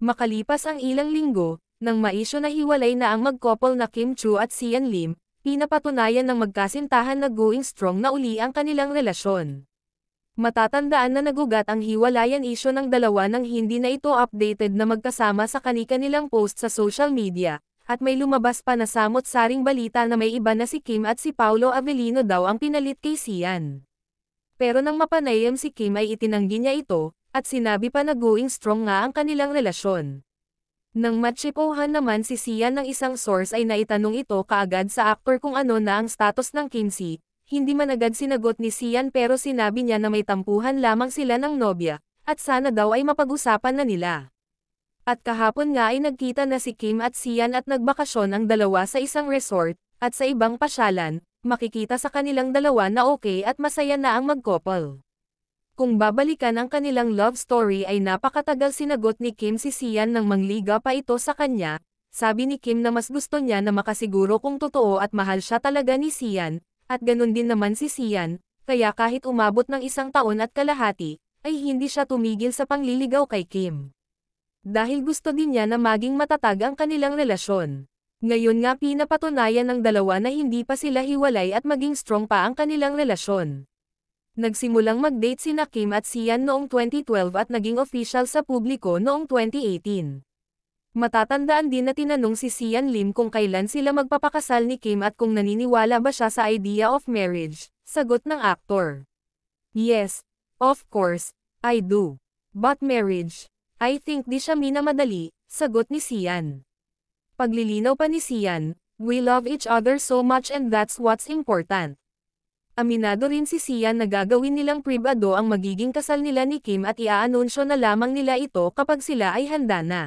Makalipas ang ilang linggo, nang maisyo na hiwalay na ang mag-couple na Kim Chu at Sian Lim, pinapatunayan ng magkasintahan na going strong na uli ang kanilang relasyon. Matatandaan na nagugat ang hiwalayan isyo ng dalawa nang hindi na ito updated na magkasama sa kani-kanilang post sa social media, at may lumabas pa na samot-saring balita na may iba na si Kim at si Paolo Avellino daw ang pinalit kay Sian. Pero nang mapanayam si Kim ay itinanggi niya ito, at sinabi pa na going strong nga ang kanilang relasyon. Nang matsipohan naman si Sian ng isang source ay naitanong ito kaagad sa aktor kung ano na ang status ng Kimchi, hindi man agad sinagot ni Sian pero sinabi niya na may tampuhan lamang sila ng nobya, at sana daw ay mapag-usapan na nila. At kahapon nga ay nagkita na si Kim at Sian at nagbakasyon ang dalawa sa isang resort, at sa ibang pasyalan, makikita sa kanilang dalawa na okay at masaya na ang mag-couple. Kung babalikan ang kanilang love story ay napakatagal sinagot ni Kim si Sian nang mangliga pa ito sa kanya, sabi ni Kim na mas gusto niya na makasiguro kung totoo at mahal siya talaga ni Sian, at ganun din naman si Sian, kaya kahit umabot ng 1 taon at kalahati, ay hindi siya tumigil sa pangliligaw kay Kim. Dahil gusto din niya na maging matatag ang kanilang relasyon. Ngayon nga pinapatunayan ng dalawa na hindi pa sila hiwalay at maging strong pa ang kanilang relasyon. Nagsimulang mag-date sina Kim at Sian noong 2012 at naging official sa publiko noong 2018. Matatandaan din na tinanong si Sian Lim kung kailan sila magpapakasal ni Kim at kung naniniwala ba siya sa idea of marriage, sagot ng aktor. Yes, of course, I do. But marriage, I think di siya minamadali, sagot ni Sian. Paglilinaw pa ni Sian, we love each other so much and that's what's important. Aminado rin si Sian na gagawin nilang pribado ang magiging kasal nila ni Kim at iaanunsyo na lamang nila ito kapag sila ay handa na.